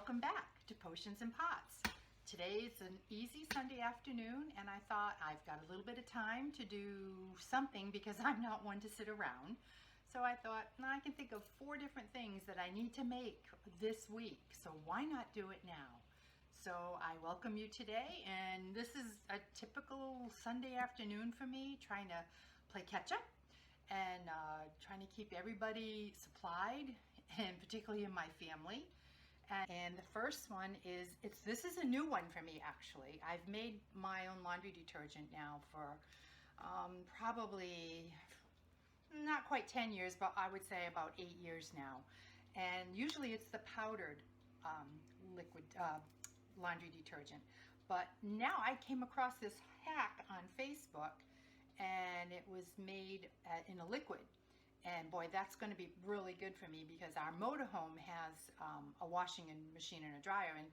welcome back to Potions and Pots. Today's an easy Sunday afternoon, and I thought I've got a little bit of time to do something because I'm not one to sit around. So I thought, I can think of 4 different things that I need to make this week, so why not do it now? So I welcome you today, and this is a typical Sunday afternoon for me, trying to play catch up and trying to keep everybody supplied, and particularly in my family. And the first one is, this is a new one for me actually. I've made my own laundry detergent now for probably not quite 10 years, but I would say about 8 years now. And usually it's the powdered liquid laundry detergent. But now I came across this hack on Facebook, and it was made in a liquid. And boy, that's going to be really good for me because our motorhome has a washing machine and a dryer, and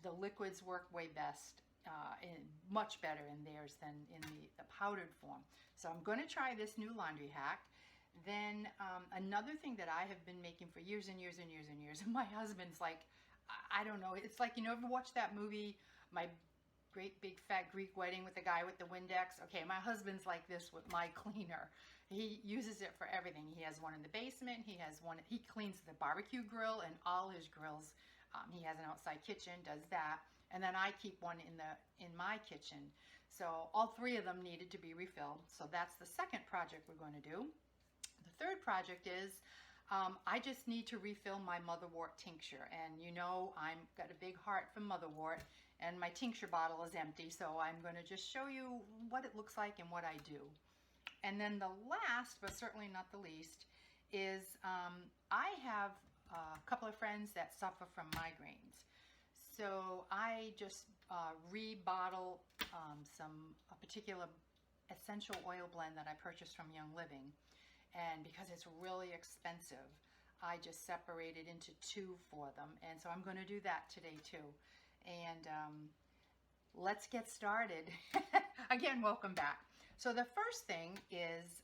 the liquids work way best, and much better in theirs than in the powdered form. So I'm going to try this new laundry hack. Then another thing that I have been making for years and years and years and years, and my husband's like, I don't know, it's like, you ever watch that movie, My Great Big Fat Greek Wedding, with the guy with the Windex? Okay, my husband's like this with my cleaner. He uses it for everything. He has one in the basement. He cleans the barbecue grill and all his grills. He has an outside kitchen, does that. And then I keep one in my kitchen. So all 3 of them needed to be refilled. So that's the second project we're going to do. The third project is I just need to refill my motherwort tincture, and I've got a big heart for motherwort, and my tincture bottle is empty, so I'm going to just show you what it looks like and what I do. And then the last, but certainly not the least, is I have a couple of friends that suffer from migraines. So I just rebottle a particular essential oil blend that I purchased from Young Living. And because it's really expensive, I just separated into 2 for them. And so I'm going to do that today too. And let's get started. Again, welcome back. So the first thing is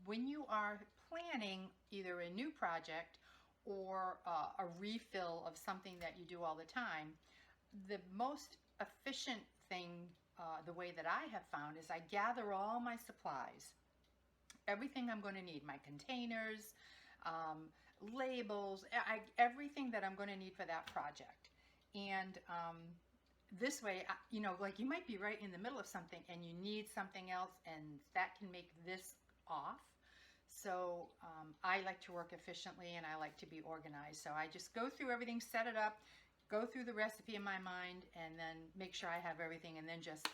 when you are planning either a new project or a refill of something that you do all the time, the most efficient thing, the way that I have found, is I gather all my supplies. Everything I'm going to need, my containers, labels, everything that I'm going to need for that project. And this way, like you might be right in the middle of something and you need something else, and that can make this off. So I like to work efficiently, and I like to be organized. So I just go through everything, set it up, go through the recipe in my mind, and then make sure I have everything, and then just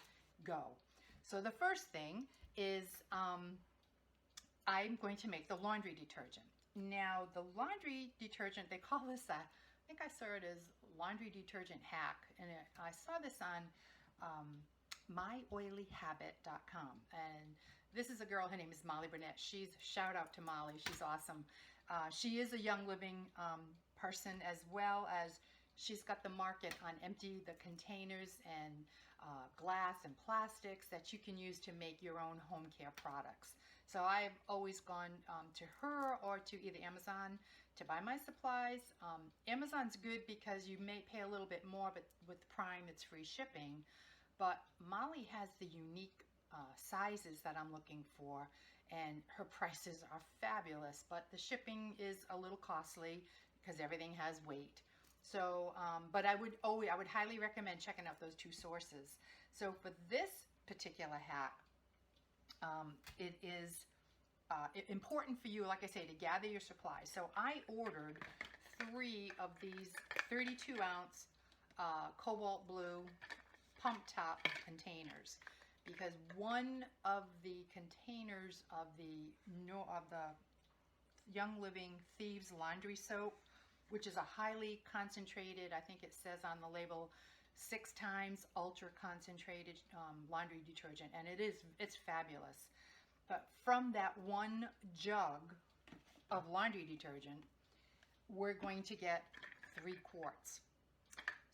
go. So the first thing is I'm going to make the laundry detergent. Now, the laundry detergent, they call this I think I saw it as laundry detergent hack, and I saw this on myoilyhabit.com, and this is a girl, her name is Molly Burnett. Shout out to Molly, she's awesome. She is a Young Living person, as well as she's got the market on empty the containers and glass and plastics that you can use to make your own home care products. So I've always gone to her or to either Amazon to buy my supplies. Amazon's good because you may pay a little bit more, but with Prime it's free shipping. But Molly has the unique sizes that I'm looking for, and her prices are fabulous, but the shipping is a little costly because everything has weight. So, but I would highly recommend checking out those 2 sources. So for this particular hack, it is important for you, like I say, to gather your supplies. So I ordered 3 of these 32-ounce cobalt blue pump top containers, because one of the containers of the Young Living Thieves laundry soap, which is a highly concentrated, I think it says on the label, 6 times ultra concentrated laundry detergent, and it's fabulous. But from that 1 jug of laundry detergent, we're going to get 3 quarts.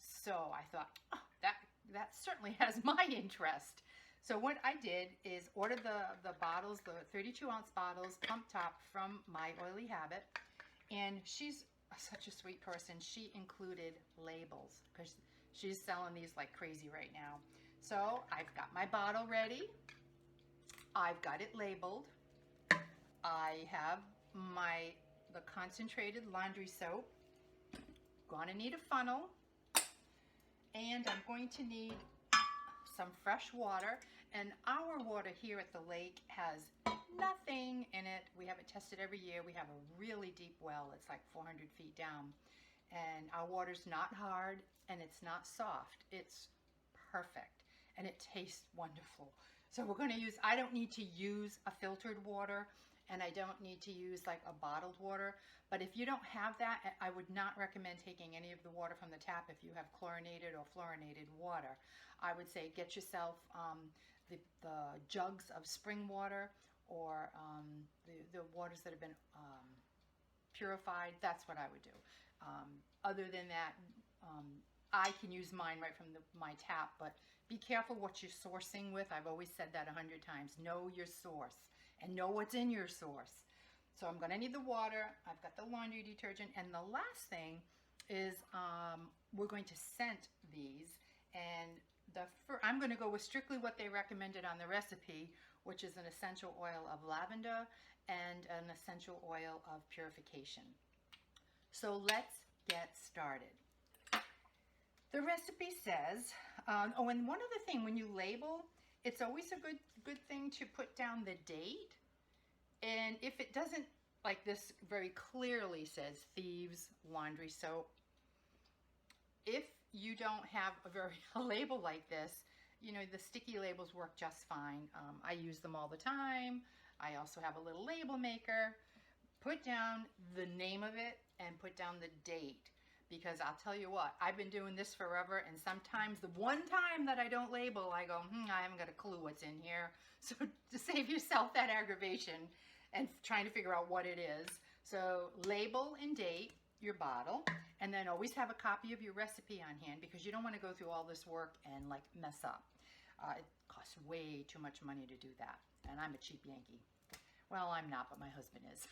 So I thought, oh, that certainly has my interest. So what I did is order the bottles, the 32-ounce bottles, pump top, from My Oily Habit, and she's such a sweet person. She included labels because she's selling these like crazy right now. So I've got my bottle ready. I've got it labeled. I have the concentrated laundry soap. Gonna need a funnel, and I'm going to need some fresh water. And our water here at the lake has nothing in it. We have it tested every year. We have a really deep well. It's like 400 feet down. And our water's not hard and it's not soft. It's perfect and it tastes wonderful. So we're going to use, I don't need to use a filtered water and I don't need to use like a bottled water. But if you don't have that, I would not recommend taking any of the water from the tap if you have chlorinated or fluorinated water. I would say get yourself the jugs of spring water or the waters that have been purified. That's what I would do. Other than that, I can use mine right from my tap, but be careful what you're sourcing with. I've always said that 100 times. Know your source and know what's in your source. So I'm going to need the water. I've got the laundry detergent. And the last thing is we're going to scent these. And I'm going to go with strictly what they recommended on the recipe, which is an essential oil of lavender and an essential oil of purification. So let's get started. The recipe says, and one other thing, when you label, it's always a good thing to put down the date. And if it doesn't, like this very clearly says Thieves Laundry Soap, if you don't have a label like this, you know, the sticky labels work just fine. I use them all the time. I also have a little label maker. Put down the name of it and put down the date, because I'll tell you what, I've been doing this forever, and sometimes the one time that I don't label, I go, I haven't got a clue what's in here. So to save yourself that aggravation and trying to figure out what it is, so label and date your bottle, and then always have a copy of your recipe on hand, because you don't want to go through all this work and like mess up. It costs way too much money to do that, and I'm a cheap Yankee. Well, I'm not, but my husband is.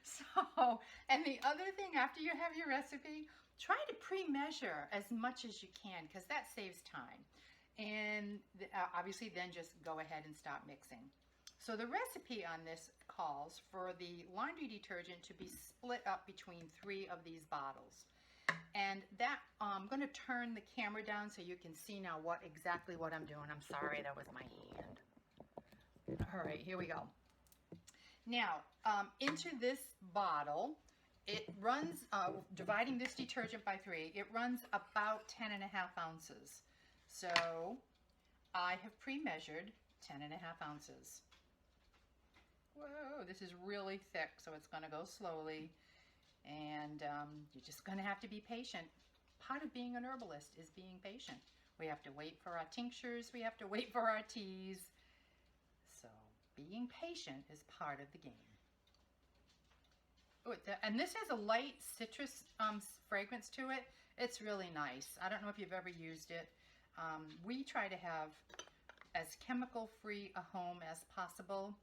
So, and the other thing, after you have your recipe, try to pre-measure as much as you can, because that saves time. And obviously then just go ahead and stop mixing. So the recipe on this calls for the laundry detergent to be split up between 3 of these bottles. And that, I'm going to turn the camera down so you can see now exactly what I'm doing. I'm sorry, that was my hand. All right, here we go. Now, into this bottle, it runs, dividing this detergent by 3, it runs about 10.5 ounces. So I have pre-measured 10.5 ounces. Whoa, this is really thick, so it's going to go slowly. And you're just going to have to be patient. Part of being an herbalist is being patient. We have to wait for our tinctures. We have to wait for our teas. So being patient is part of the game. Oh, and this has a light citrus fragrance to it. It's really nice. I don't know if you've ever used it. We try to have as chemical-free a home as possible.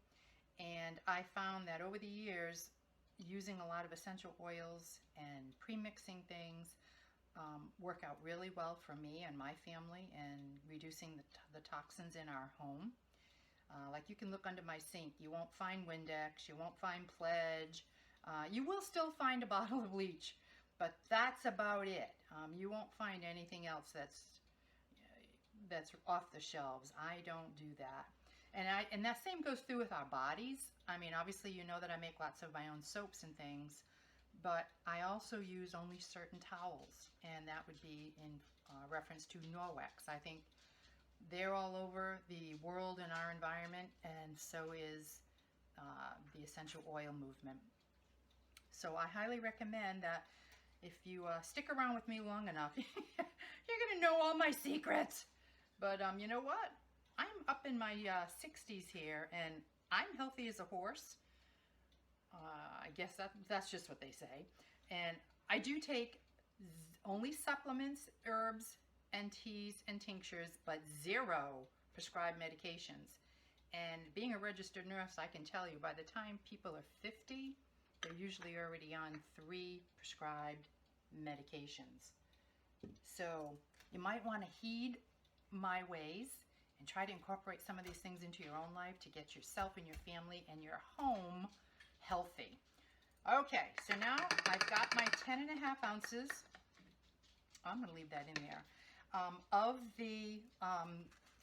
And I found that over the years, using a lot of essential oils and pre-mixing things work out really well for me and my family, and reducing the toxins in our home. Like you can look under my sink. You won't find Windex. You won't find Pledge. You will still find a bottle of bleach, but that's about it. You won't find anything else that's off the shelves. I don't do that. And that same goes through with our bodies. I mean, obviously, you know that I make lots of my own soaps and things, but I also use only certain towels, and that would be in reference to Norwex. I think they're all over the world in our environment, and so is the essential oil movement. So I highly recommend that if you stick around with me long enough, you're going to know all my secrets. But you know what? I'm up in my 60s here, and I'm healthy as a horse. I guess that's just what they say. And I do take only supplements, herbs, and teas and tinctures, but 0 prescribed medications. And being a registered nurse, I can tell you, by the time people are 50, they're usually already on 3 prescribed medications. So you might want to heed my ways and try to incorporate some of these things into your own life to get yourself and your family and your home healthy. Okay, so now I've got my 10.5 ounces. I'm going to leave that in there, of the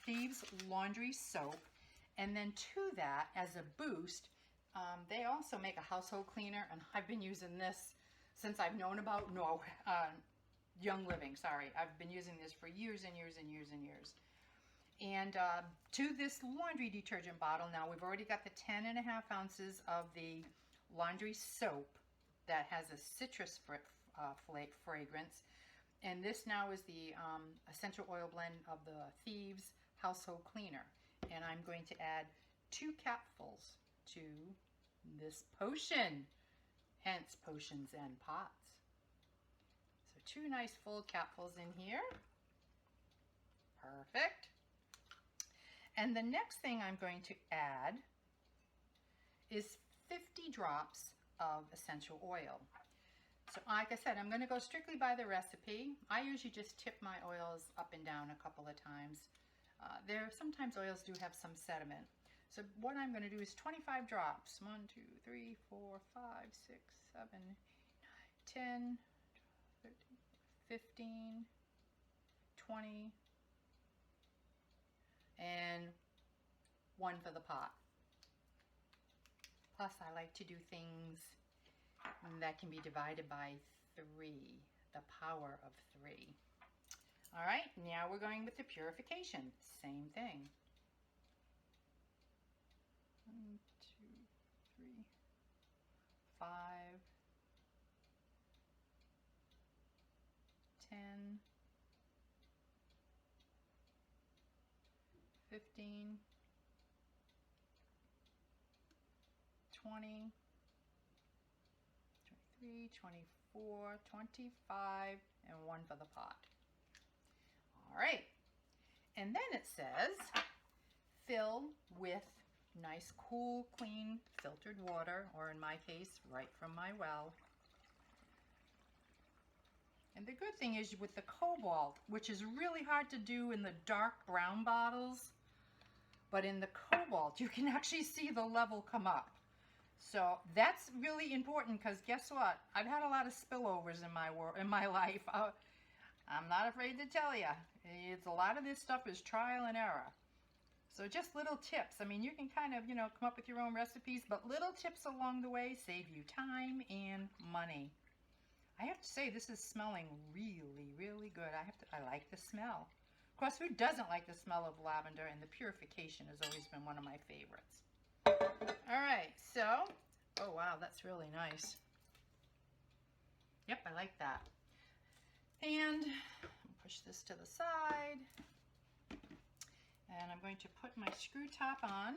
Thieves Laundry Soap. And then to that, as a boost, they also make a household cleaner, and I've been using this since I've known about Young Living. Sorry, I've been using this for years and years and years and years. And to this laundry detergent bottle, now we've already got the 10.5 ounces of the laundry soap that has a citrus fragrance. And this now is the essential oil blend of the Thieves Household Cleaner. And I'm going to add 2 capfuls to this potion, hence potions and pots. So 2 nice full capfuls in here. Perfect. And the next thing I'm going to add is 50 drops of essential oil. So like I said, I'm going to go strictly by the recipe. I usually just tip my oils up and down a couple of times. Sometimes oils do have some sediment. So what I'm going to do is 25 drops. 1, 2, 3, 4, 5, 6, 7, 8, 9, 10, 13, 15, 20, and 1 for the pot. Plus, I like to do things that can be divided by 3, the power of 3. All right, now we're going with the purification. Same thing. 1, 2, 3, 5, 10, 15, 20, 23, 24, 25, and 1 for the pot. All right, and then it says fill with nice, cool, clean, filtered water, or in my case, right from my well. And the good thing is with the cobalt, which is really hard to do in the dark brown bottles, but in the cobalt, you can actually see the level come up. So that's really important, because guess what? I've had a lot of spillovers in my life. I'm not afraid to tell you. It's a lot of this stuff is trial and error. So just little tips. I mean, you can kind of, come up with your own recipes, but little tips along the way save you time and money. I have to say, this is smelling really, really good. I like the smell. Of course, who doesn't like the smell of lavender? And the purification has always been one of my favorites. All right, so, oh wow, that's really nice. Yep, I like that. And push this to the side. And I'm going to put my screw top on.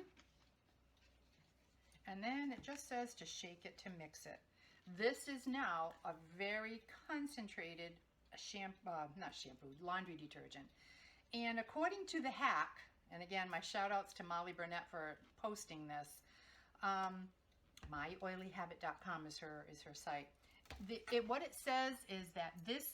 And then it just says to shake it to mix it. This is now a very concentrated laundry detergent. And according to the hack, and again, my shout outs to Molly Burnett for posting this, myoilyhabit.com is her site. What it says is that this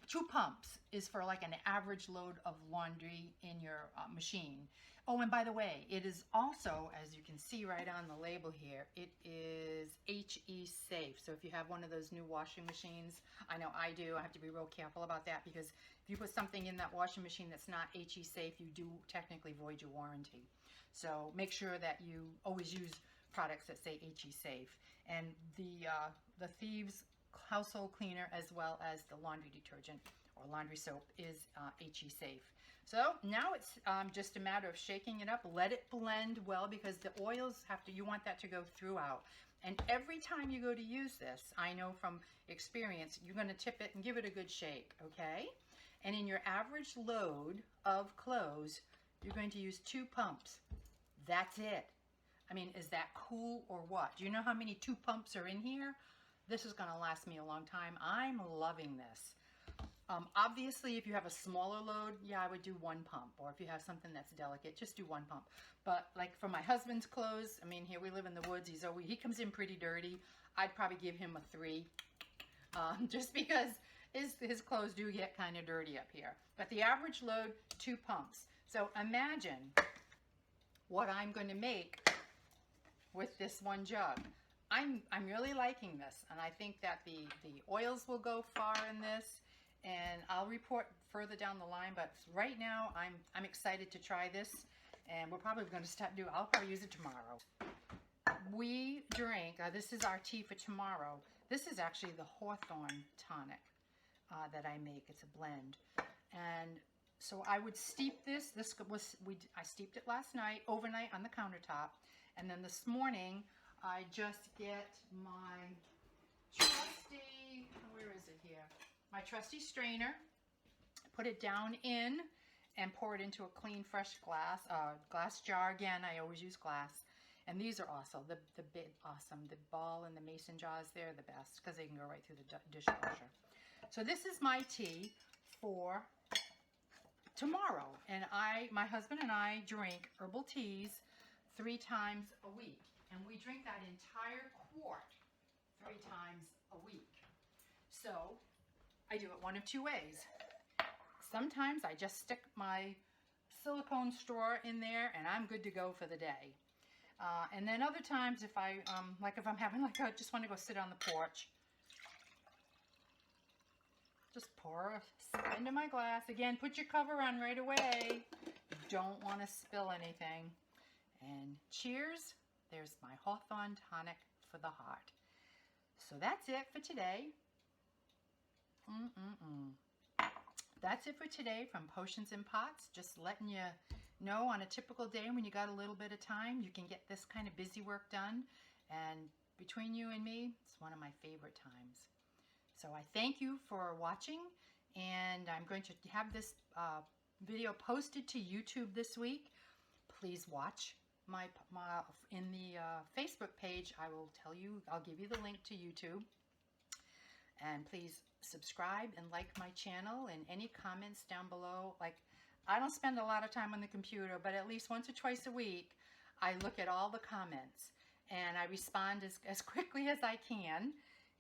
2 pumps is for like an average load of laundry in your machine. Oh, and by the way, it is also, as you can see right on the label here, it is HE safe. So if you have one of those new washing machines, I know I do, I have to be real careful about that, because if you put something in that washing machine that's not HE safe, you do technically void your warranty. So make sure that you always use products that say HE safe. And the Thieves Household Cleaner, as well as the laundry detergent or laundry soap, is HE safe. So now it's just a matter of shaking it up. Let it blend well, because the oils you want that to go throughout. And every time you go to use this, I know from experience, you're going to tip it and give it a good shake, okay? And in your average load of clothes, you're going to use 2 pumps. That's it. I mean, is that cool or what? Do you know how many 2 pumps are in here? This is going to last me a long time. I'm loving this. Obviously, if you have a smaller load, yeah, I would do 1 pump. Or if you have something that's delicate, just do 1 pump. But like for my husband's clothes, I mean, here we live in the woods. He comes in pretty dirty. I'd probably give him a 3, just because his clothes do get kind of dirty up here. But the average load, 2 pumps. So imagine what I'm going to make with this 1 jug. I'm really liking this, and I think that the oils will go far in this, and I'll report further down the line. But right now, I'm excited to try this, and we're probably going to I'll probably use it tomorrow. We drink. This is our tea for tomorrow. This is actually the Hawthorne tonic that I make. It's a blend, and so I would steep this. I steeped it last night, overnight on the countertop, and then this morning I just get my trusty, where is it here? My trusty strainer, put it down in and pour it into a clean, fresh glass jar. Again, I always use glass. And these are also awesome. The ball and the mason jars, they're the best because they can go right through the dishwasher. So this is my tea for tomorrow. And my husband and I drink herbal teas 3 times a week. And we drink that entire quart 3 times a week. So I do it one of 2 ways. Sometimes I just stick my silicone straw in there and I'm good to go for the day. And then other times if I'm having I just want to go sit on the porch, just pour a sip into my glass. Again, put your cover on right away. You don't want to spill anything. And cheers. There's my Hawthorne tonic for the heart. So that's it for today. That's it for today from Potions and Pots. Just letting you know on a typical day when you got a little bit of time, you can get this kind of busy work done. And between you and me, it's one of my favorite times. So I thank you for watching, and I'm going to have this video posted to YouTube this week. Please watch in the Facebook page. I'll give you the link to YouTube. And please subscribe and like my channel, and any comments down below. Like, I don't spend a lot of time on the computer, but at least once or twice a week, I look at all the comments and I respond as quickly as I can.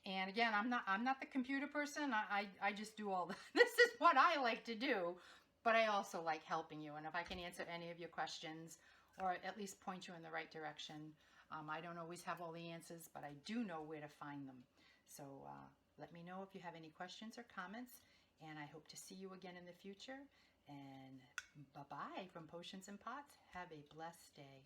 And again, I'm not the computer person. I just do all this is what I like to do, but I also like helping you. And if I can answer any of your questions, or at least point you in the right direction. I don't always have all the answers, but I do know where to find them. So let me know if you have any questions or comments, and I hope to see you again in the future. And bye-bye from Potions and Pots. Have a blessed day.